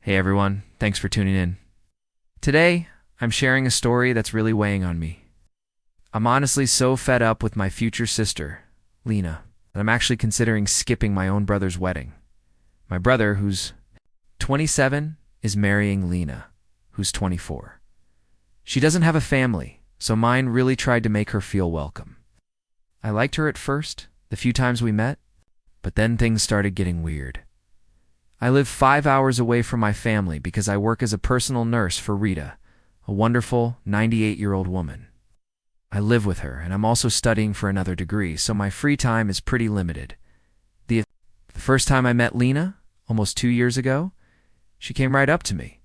Hey everyone, thanks for tuning in. Today, I'm sharing a story that's really weighing on me. I'm honestly so fed up with my future sister, Lena, that I'm actually considering skipping my own brother's wedding. My brother, who's 27, is marrying Lena, who's 24. She doesn't have a family, so mine really tried to make her feel welcome. I liked her at first, the few times we met, but then things started getting weird. I live 5 hours away from my family because I work as a personal nurse for Rita, a wonderful 98-year-old woman. I live with her, and I'm also studying for another degree, so my free time is pretty limited. The first time I met Lena, almost 2 years ago, she came right up to me.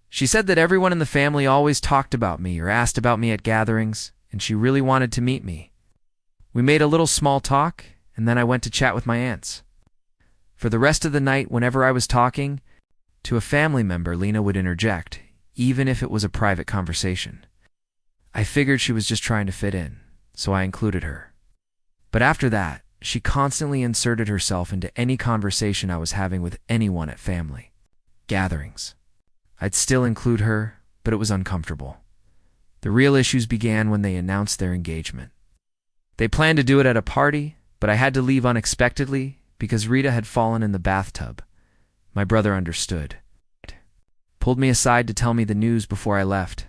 She said that everyone in the family always talked about me or asked about me at gatherings, and she really wanted to meet me. We made a little small talk, and then I went to chat with my aunts. For the rest of the night, whenever I was talking to a family member, Lena would interject, even if it was a private conversation. I figured she was just trying to fit in, so I included her. But after that, she constantly inserted herself into any conversation I was having with anyone at family gatherings. I'd still include her, but it was uncomfortable. The real issues began when they announced their engagement. They planned to do it at a party, but I had to leave unexpectedly because Rita had fallen in the bathtub. My brother understood. Pulled me aside to tell me the news before I left.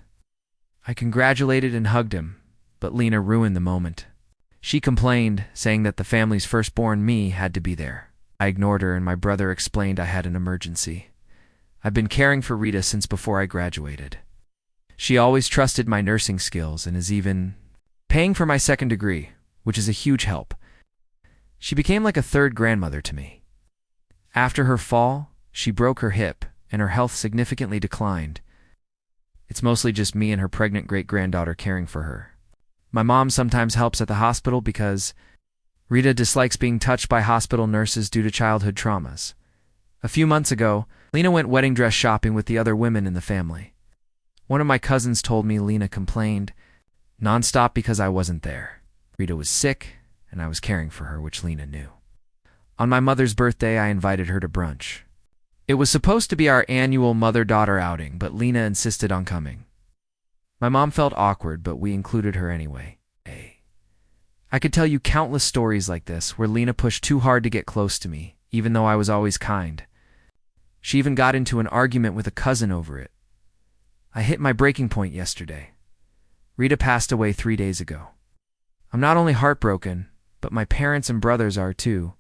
I congratulated and hugged him, but Lena ruined the moment. She complained, saying that the family's firstborn, me, had to be there. I ignored her, and my brother explained I had an emergency. I've been caring for Rita since before I graduated. She always trusted my nursing skills and is even paying for my second degree, which is a huge help. She became like a third grandmother to me. After her fall, she broke her hip, and her health significantly declined. It's mostly just me and her pregnant great-granddaughter caring for her. My mom sometimes helps at the hospital because Rita dislikes being touched by hospital nurses due to childhood traumas. A few months ago, Lena went wedding dress shopping with the other women in the family. One of my cousins told me Lena complained nonstop because I wasn't there. Rita was sick, and I was caring for her, which Lena knew. On my mother's birthday, I invited her to brunch. It was supposed to be our annual mother-daughter outing, but Lena insisted on coming. My mom felt awkward, but we included her anyway. I could tell you countless stories like this where Lena pushed too hard to get close to me, even though I was always kind. She even got into an argument with a cousin over it. I hit my breaking point yesterday. Rita passed away 3 days ago. I'm not only heartbroken, but my parents and brothers are too.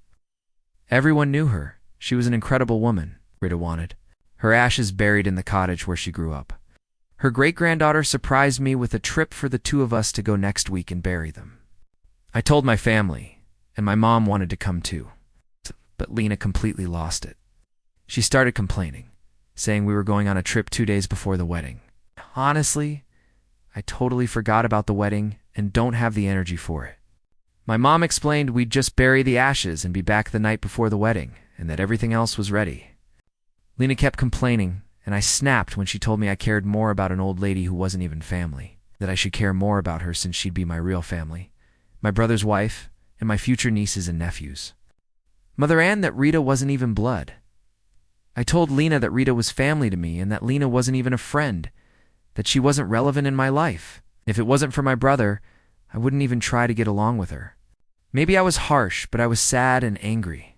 Everyone knew her. She was an incredible woman, Rita wanted. Her ashes buried in the cottage where she grew up. Her great-granddaughter surprised me with a trip for the two of us to go next week and bury them. I told my family, and my mom wanted to come too. But Lena completely lost it. She started complaining, saying we were going on a trip 2 days before the wedding. Honestly, I totally forgot about the wedding and don't have the energy for it. My mom explained we'd just bury the ashes and be back the night before the wedding, and that everything else was ready. Lena kept complaining, and I snapped when she told me I cared more about an old lady who wasn't even family, that I should care more about her since she'd be my real family, my brother's wife, and my future nieces and nephews. Mother Ann that Rita wasn't even blood. I told Lena that Rita was family to me and that Lena wasn't even a friend, that she wasn't relevant in my life. If it wasn't for my brother, I wouldn't even try to get along with her. Maybe I was harsh, but I was sad and angry.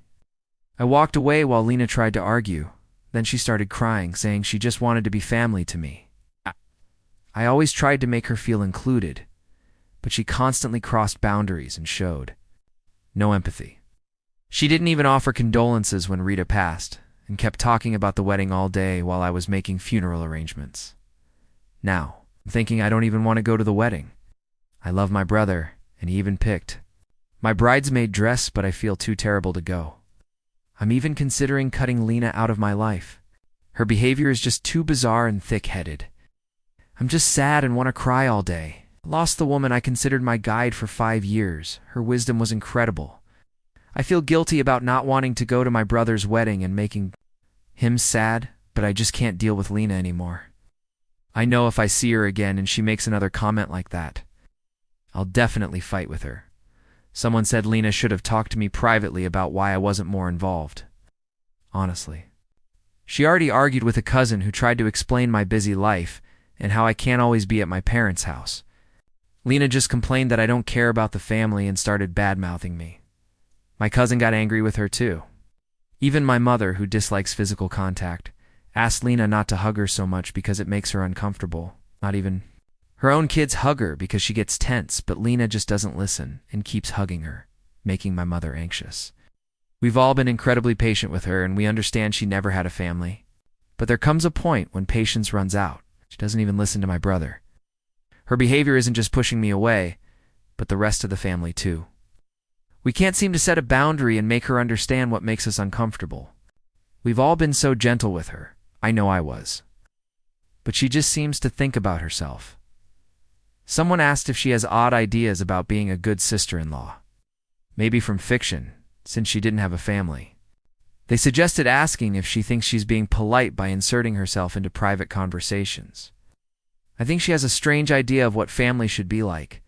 I walked away while Lena tried to argue. Then she started crying, saying she just wanted to be family to me. I always tried to make her feel included, but she constantly crossed boundaries and showed no empathy. She didn't even offer condolences when Rita passed, and kept talking about the wedding all day while I was making funeral arrangements. Now, I'm thinking I don't even want to go to the wedding. I love my brother, and he even picked my bridesmaid dress, but I feel too terrible to go. I'm even considering cutting Lena out of my life. Her behavior is just too bizarre and thick-headed. I'm just sad and want to cry all day. I lost the woman I considered my guide for 5 years. Her wisdom was incredible. I feel guilty about not wanting to go to my brother's wedding and making him sad, but I just can't deal with Lena anymore. I know if I see her again and she makes another comment like that, I'll definitely fight with her. Someone said Lena should have talked to me privately about why I wasn't more involved. Honestly, She already argued with a cousin who tried to explain my busy life and how I can't always be at my parents' house. Lena just complained that I don't care about the family and started bad-mouthing me. My cousin got angry with her too. Even my mother, who dislikes physical contact, asked Lena not to hug her so much because it makes her uncomfortable. Not even her own kids hug her because she gets tense, but Lena just doesn't listen and keeps hugging her, making my mother anxious. We've all been incredibly patient with her, and we understand she never had a family. But there comes a point when patience runs out. She doesn't even listen to my brother. Her behavior isn't just pushing me away, but the rest of the family too. We can't seem to set a boundary and make her understand what makes us uncomfortable. We've all been so gentle with her. I know I was. But she just seems to think about herself. Someone asked if she has odd ideas about being a good sister-in-law. Maybe from fiction, since she didn't have a family. They suggested asking if she thinks she's being polite by inserting herself into private conversations. I think she has a strange idea of what family should be like.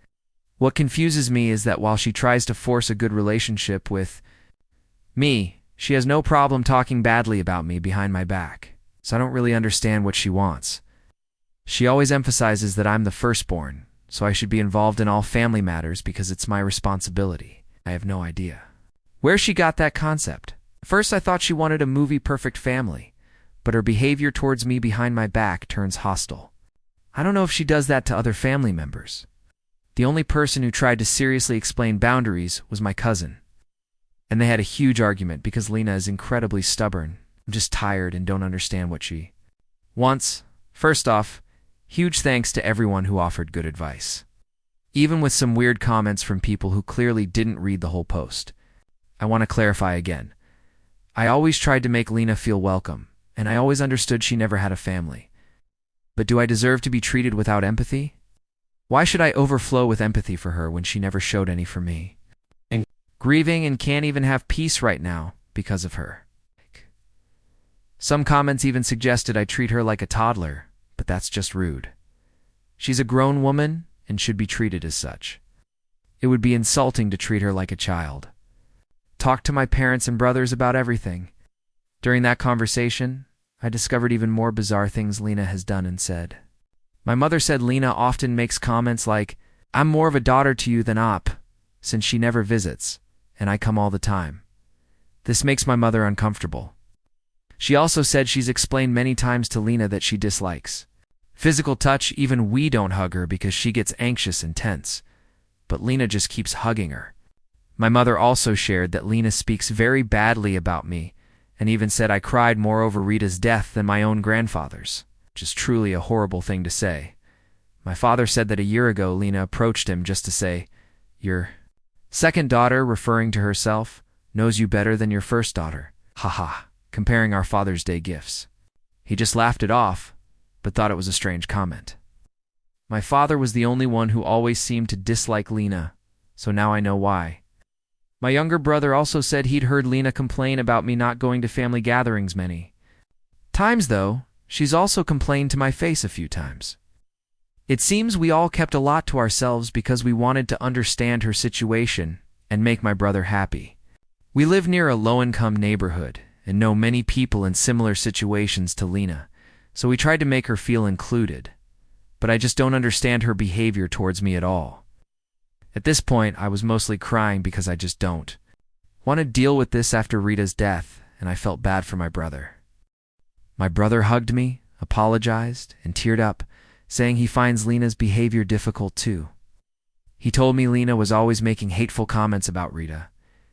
What confuses me is that while she tries to force a good relationship with me, she has no problem talking badly about me behind my back, so I don't really understand what she wants. She always emphasizes that I'm the firstborn, so I should be involved in all family matters because it's my responsibility. I have no idea where she got that concept. First, I thought she wanted a movie-perfect family, but her behavior towards me behind my back turns hostile. I don't know if she does that to other family members. The only person who tried to seriously explain boundaries was my cousin. And they had a huge argument because Lena is incredibly stubborn. I'm just tired and don't understand what she wants. First off, huge thanks to everyone who offered good advice. Even with some weird comments from people who clearly didn't read the whole post. I want to clarify again. I always tried to make Lena feel welcome, and I always understood she never had a family. But do I deserve to be treated without empathy? Why should I overflow with empathy for her when she never showed any for me? And grieving and can't even have peace right now because of her. Some comments even suggested I treat her like a toddler, but that's just rude. She's a grown woman and should be treated as such. It would be insulting to treat her like a child. Talk to my parents and brothers about everything. During that conversation, I discovered even more bizarre things Lena has done and said. My mother said Lena often makes comments like, "I'm more of a daughter to you than Op, since she never visits, and I come all the time." This makes my mother uncomfortable. She also said she's explained many times to Lena that she dislikes physical touch. Even we don't hug her because she gets anxious and tense, but Lena just keeps hugging her. My mother also shared that Lena speaks very badly about me and even said I cried more over Rita's death than my own grandfather's, which is truly a horrible thing to say. My father said that a year ago Lena approached him just to say, "Your second daughter," referring to herself, "knows you better than your first daughter." Haha, comparing our Father's Day gifts. He just laughed it off, but thought it was a strange comment. My father was the only one who always seemed to dislike Lena, so now I know why. My younger brother also said he'd heard Lena complain about me not going to family gatherings many times, though. She's also complained to my face a few times. It seems we all kept a lot to ourselves because we wanted to understand her situation and make my brother happy. We live near a low-income neighborhood and know many people in similar situations to Lena, so we tried to make her feel included. But I just don't understand her behavior towards me at all. At this point, I was mostly crying because I just don't want to deal with this after Rita's death, and I felt bad for my brother. My brother hugged me, apologized, and teared up, saying he finds Lena's behavior difficult too. He told me Lena was always making hateful comments about Rita.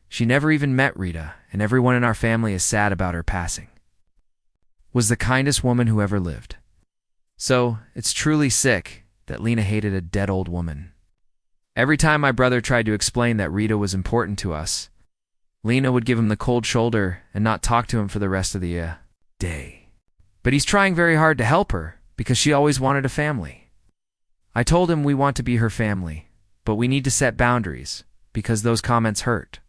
She never even met Rita, and everyone in our family is sad about her passing. Was the kindest woman who ever lived. So, it's truly sick that Lena hated a dead old woman. Every time my brother tried to explain that Rita was important to us, Lena would give him the cold shoulder and not talk to him for the rest of the day. But he's trying very hard to help her because she always wanted a family. I told him we want to be her family, but we need to set boundaries because those comments hurt.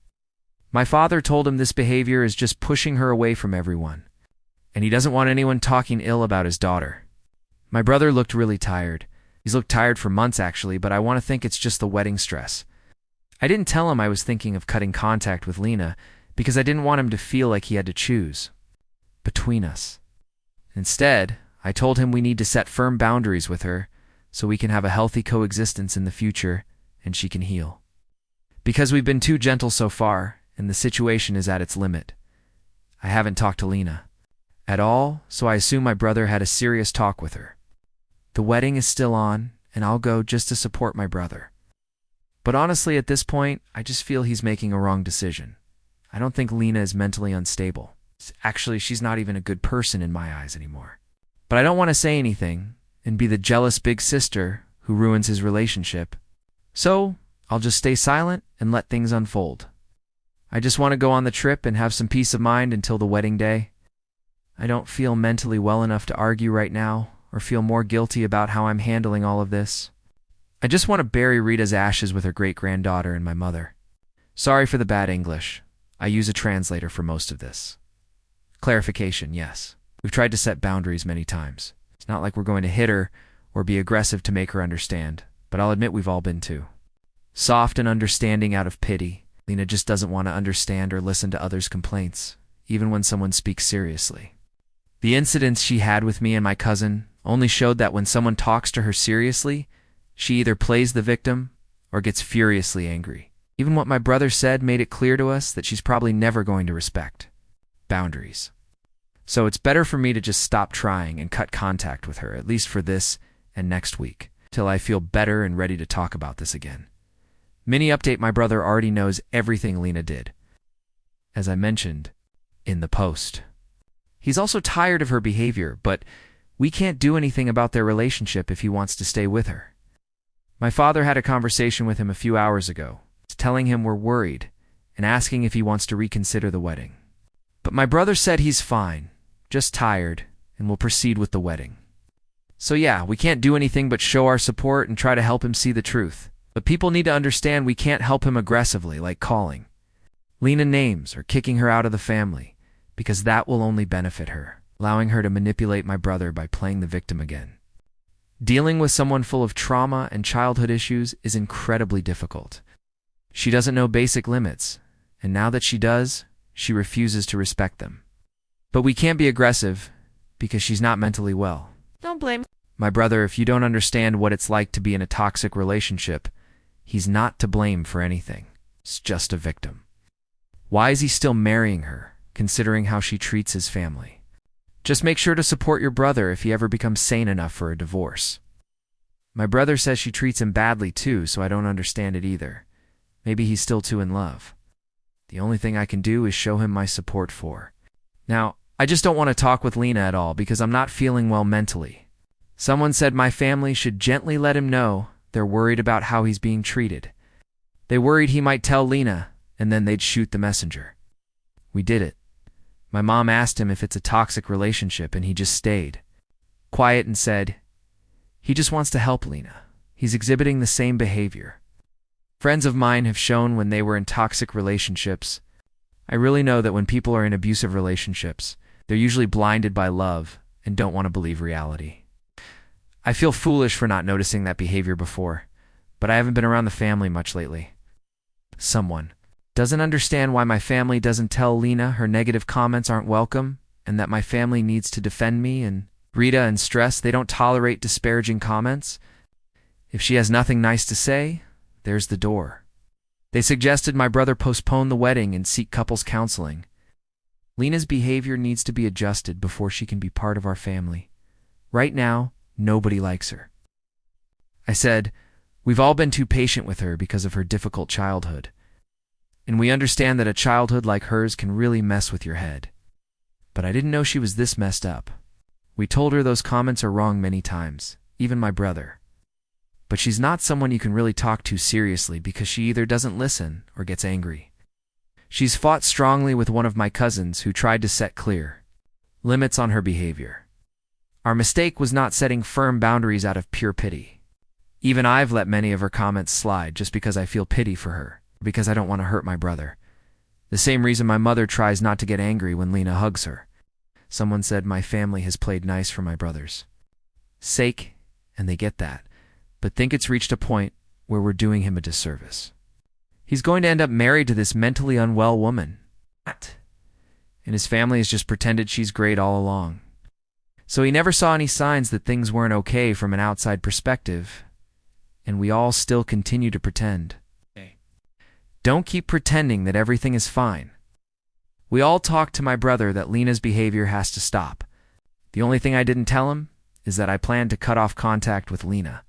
My father told him this behavior is just pushing her away from everyone, and he doesn't want anyone talking ill about his daughter. My brother looked really tired. He's looked tired for months actually, but I want to think it's just the wedding stress. I didn't tell him I was thinking of cutting contact with Lena because I didn't want him to feel like he had to choose between us. Instead, I told him we need to set firm boundaries with her so we can have a healthy coexistence in the future and she can heal. Because we've been too gentle so far and the situation is at its limit. I haven't talked to Lena at all, so I assume my brother had a serious talk with her. The wedding is still on, and I'll go just to support my brother. But honestly, at this point, I just feel he's making a wrong decision. I don't think Lena is mentally unstable. Actually, she's not even a good person in my eyes anymore. But I don't want to say anything and be the jealous big sister who ruins his relationship. So I'll just stay silent and let things unfold. I just want to go on the trip and have some peace of mind until the wedding day. I don't feel mentally well enough to argue right now or feel more guilty about how I'm handling all of this. I just want to bury Rita's ashes with her great-granddaughter and my mother. Sorry for the bad English. I use a translator for most of this. Clarification, yes. We've tried to set boundaries many times. It's not like we're going to hit her or be aggressive to make her understand, but I'll admit we've all been too soft and understanding out of pity. Lena just doesn't want to understand or listen to others' complaints, even when someone speaks seriously. The incidents she had with me and my cousin only showed that when someone talks to her seriously, she either plays the victim or gets furiously angry. Even what my brother said made it clear to us that she's probably never going to respect boundaries. So it's better for me to just stop trying and cut contact with her, at least for this and next week, till I feel better and ready to talk about this again. Mini update: my brother already knows everything Lena did, as I mentioned in the post. He's also tired of her behavior, but we can't do anything about their relationship if he wants to stay with her. My father had a conversation with him a few hours ago, telling him we're worried and asking if he wants to reconsider the wedding. But my brother said he's fine, just tired, and will proceed with the wedding. So yeah, we can't do anything but show our support and try to help him see the truth. But people need to understand we can't help him aggressively, like calling Lena names or kicking her out of the family, because that will only benefit her, allowing her to manipulate my brother by playing the victim again. Dealing with someone full of trauma and childhood issues is incredibly difficult. She doesn't know basic limits, and now that she does, she refuses to respect them. But we can't be aggressive because she's not mentally well. Don't blame My brother, if you don't understand what it's like to be in a toxic relationship, he's not to blame for anything. It's just a victim. Why is he still marrying her, considering how she treats his family? Just make sure to support your brother if he ever becomes sane enough for a divorce. My brother says she treats him badly too, so I don't understand it either. Maybe he's still too in love. The only thing I can do is show him my support for. Now, I just don't want to talk with Lena at all because I'm not feeling well mentally. Someone said my family should gently let him know they're worried about how he's being treated. They worried he might tell Lena, and then they'd shoot the messenger. We did it. My mom asked him if it's a toxic relationship, and he just stayed quiet and said, he just wants to help Lena. He's exhibiting the same behavior. Friends of mine have shown when they were in toxic relationships. I really know that when people are in abusive relationships, they're usually blinded by love and don't want to believe reality. I feel foolish for not noticing that behavior before, but I haven't been around the family much lately. Someone doesn't understand why my family doesn't tell Lena her negative comments aren't welcome and that my family needs to defend me, and Rita and Stress, they don't tolerate disparaging comments. If she has nothing nice to say, there's the door. They suggested my brother postpone the wedding and seek couples counseling. Lena's behavior needs to be adjusted before she can be part of our family. Right now, nobody likes her. I said, we've all been too patient with her because of her difficult childhood. And we understand that a childhood like hers can really mess with your head. But I didn't know she was this messed up. We told her those comments are wrong many times, even my brother. But she's not someone you can really talk to seriously because she either doesn't listen or gets angry. She's fought strongly with one of my cousins who tried to set clear limits on her behavior. Our mistake was not setting firm boundaries out of pure pity. Even I've let many of her comments slide just because I feel pity for her, because I don't want to hurt my brother. The same reason my mother tries not to get angry when Lena hugs her. Someone said my family has played nice for my brother's sake, and they get that, but think it's reached a point where we're doing him a disservice. He's going to end up married to this mentally unwell woman. And his family has just pretended she's great all along. So he never saw any signs that things weren't okay from an outside perspective, and we all still continue to pretend. Don't keep pretending that everything is fine. We all talked to my brother that Lena's behavior has to stop. The only thing I didn't tell him is that I plan to cut off contact with Lena,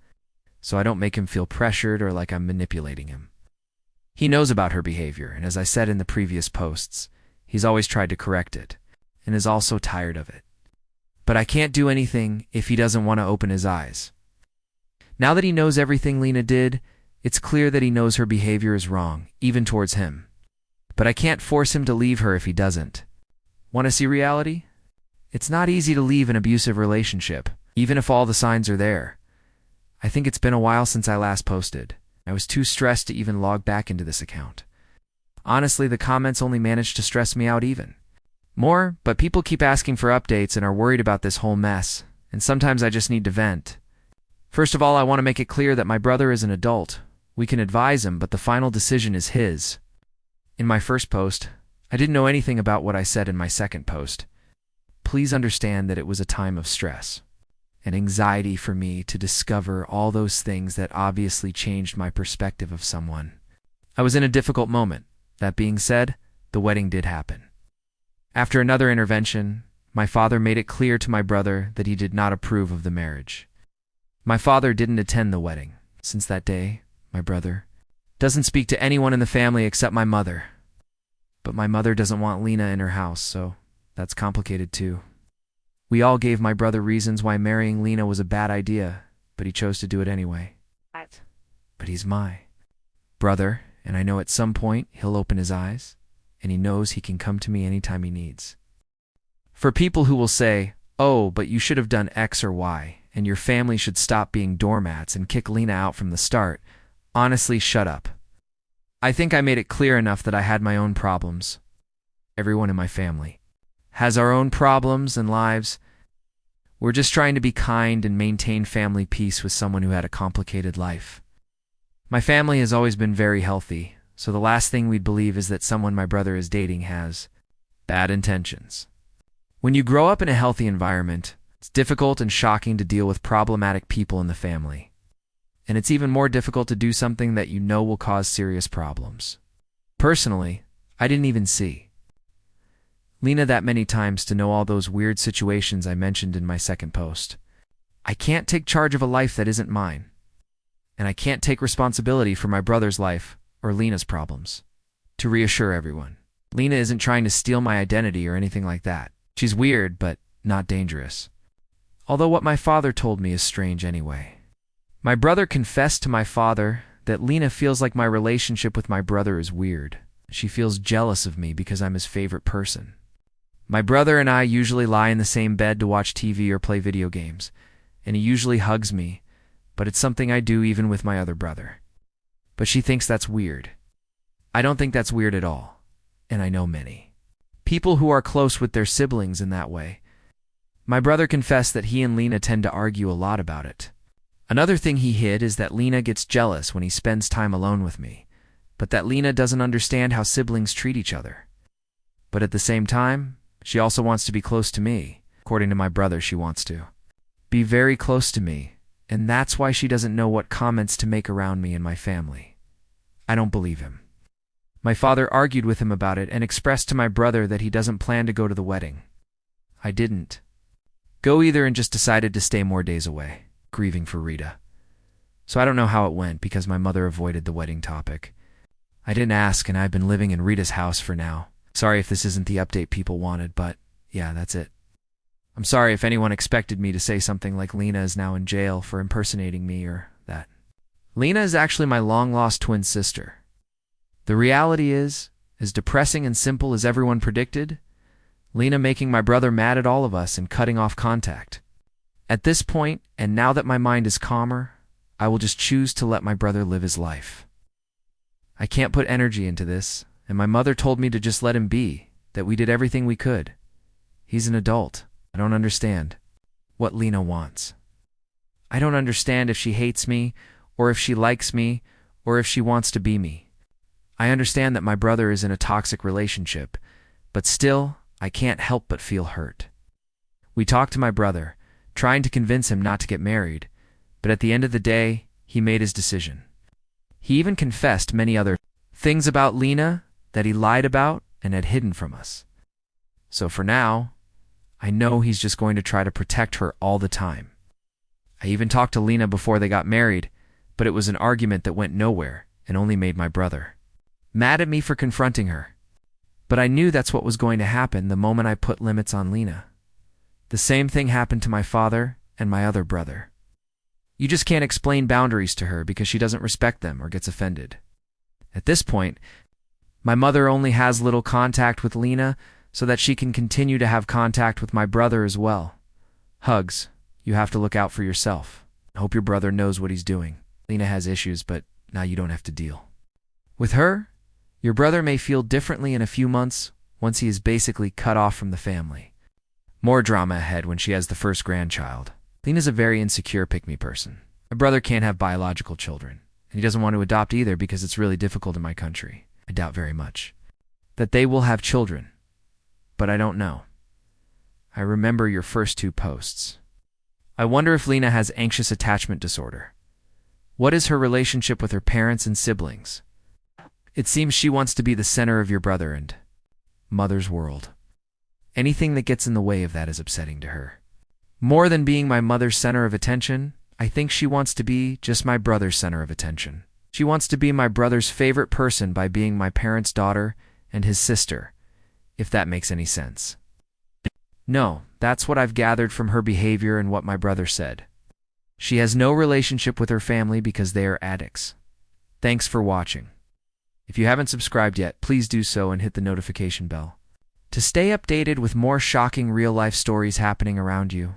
so I don't make him feel pressured or like I'm manipulating him. He knows about her behavior, and as I said in the previous posts, he's always tried to correct it, and is also tired of it. But I can't do anything if he doesn't want to open his eyes. Now that he knows everything Lena did, it's clear that he knows her behavior is wrong, even towards him. But I can't force him to leave her if he doesn't. Want to see reality? It's not easy to leave an abusive relationship, even if all the signs are there. I think it's been a while since I last posted. I was too stressed to even log back into this account. Honestly, the comments only managed to stress me out even more, but people keep asking for updates and are worried about this whole mess, and sometimes I just need to vent. First of all, I want to make it clear that my brother is an adult. We can advise him, but the final decision is his. In my first post, I didn't know anything about what I said in my second post. Please understand that it was a time of stress and anxiety for me to discover all those things that obviously changed my perspective of someone. I was in a difficult moment. That being said, the wedding did happen. After another intervention, my father made it clear to my brother that he did not approve of the marriage. My father didn't attend the wedding. Since that day, my brother doesn't speak to anyone in the family except my mother. But my mother doesn't want Lena in her house, so that's complicated too. We all gave my brother reasons why marrying Lena was a bad idea, but he chose to do it anyway. But he's my brother, and I know at some point he'll open his eyes, and he knows he can come to me anytime he needs. For people who will say, "Oh, but you should have done X or Y, and your family should stop being doormats and kick Lena out from the start," honestly, shut up. I think I made it clear enough that I had my own problems. Everyone in my family has our own problems and lives. We're just trying to be kind and maintain family peace with someone who had a complicated life. My family has always been very healthy, so the last thing we'd believe is that someone my brother is dating has bad intentions. When you grow up in a healthy environment, it's difficult and shocking to deal with problematic people in the family. And it's even more difficult to do something that you know will cause serious problems. Personally, I didn't even see Lena that many times to know all those weird situations I mentioned in my second post. I can't take charge of a life that isn't mine. And I can't take responsibility for my brother's life or Lena's problems. To reassure everyone, Lena isn't trying to steal my identity or anything like that. She's weird, but not dangerous. Although what my father told me is strange anyway. My brother confessed to my father that Lena feels like my relationship with my brother is weird. She feels jealous of me because I'm his favorite person. My brother and I usually lie in the same bed to watch TV or play video games, and he usually hugs me, but it's something I do even with my other brother. But she thinks that's weird. I don't think that's weird at all, and I know many people who are close with their siblings in that way. My brother confessed that he and Lena tend to argue a lot about it. Another thing he hid is that Lena gets jealous when he spends time alone with me, but that Lena doesn't understand how siblings treat each other. But at the same time, she also wants to be close to me. According to my brother, she wants to be very close to me, and that's why she doesn't know what comments to make around me and my family. I don't believe him. My father argued with him about it and expressed to my brother that he doesn't plan to go to the wedding. I didn't go either and just decided to stay more days away, grieving for Rita. So I don't know how it went because my mother avoided the wedding topic. I didn't ask, and I've been living in Rita's house for now. Sorry if this isn't the update people wanted, but yeah, that's it. I'm sorry if anyone expected me to say something like Lena is now in jail for impersonating me or that. Lena is actually my long-lost twin sister. The reality is, as depressing and simple as everyone predicted, Lena making my brother mad at all of us and cutting off contact. At this point, and now that my mind is calmer, I will just choose to let my brother live his life. I can't put energy into this, and my mother told me to just let him be, that we did everything we could. He's an adult. I don't understand what Lena wants. I don't understand if she hates me, or if she likes me, or if she wants to be me. I understand that my brother is in a toxic relationship, but still, I can't help but feel hurt. We talked to my brother, trying to convince him not to get married, but at the end of the day, he made his decision. He even confessed many other things about Lena that he lied about and had hidden from us. So for now, I know he's just going to try to protect her all the time. I even talked to Lena before they got married, but it was an argument that went nowhere and only made my brother mad at me for confronting her. But I knew that's what was going to happen the moment I put limits on Lena. The same thing happened to my father and my other brother. You just can't explain boundaries to her because she doesn't respect them or gets offended. At this point, my mother only has little contact with Lena so that she can continue to have contact with my brother as well. Hugs, you have to look out for yourself. I hope your brother knows what he's doing. Lena has issues, but now you don't have to deal with her. Your brother may feel differently in a few months once he is basically cut off from the family. More drama ahead when she has the first grandchild. Lena's a very insecure pick-me person. My brother can't have biological children, and he doesn't want to adopt either because it's really difficult in my country. I doubt very much that they will have children, but I don't know. I remember your first 2 posts. I wonder if Lena has anxious attachment disorder. What is her relationship with her parents and siblings? It seems she wants to be the center of your brother and mother's world. Anything that gets in the way of that is upsetting to her. More than being my mother's center of attention, I think she wants to be just my brother's center of attention. She wants to be my brother's favorite person by being my parents' daughter and his sister, if that makes any sense. No, that's what I've gathered from her behavior and what my brother said. She has no relationship with her family because they are addicts. Thanks for watching. If you haven't subscribed yet, please do so and hit the notification bell to stay updated with more shocking real-life stories happening around you.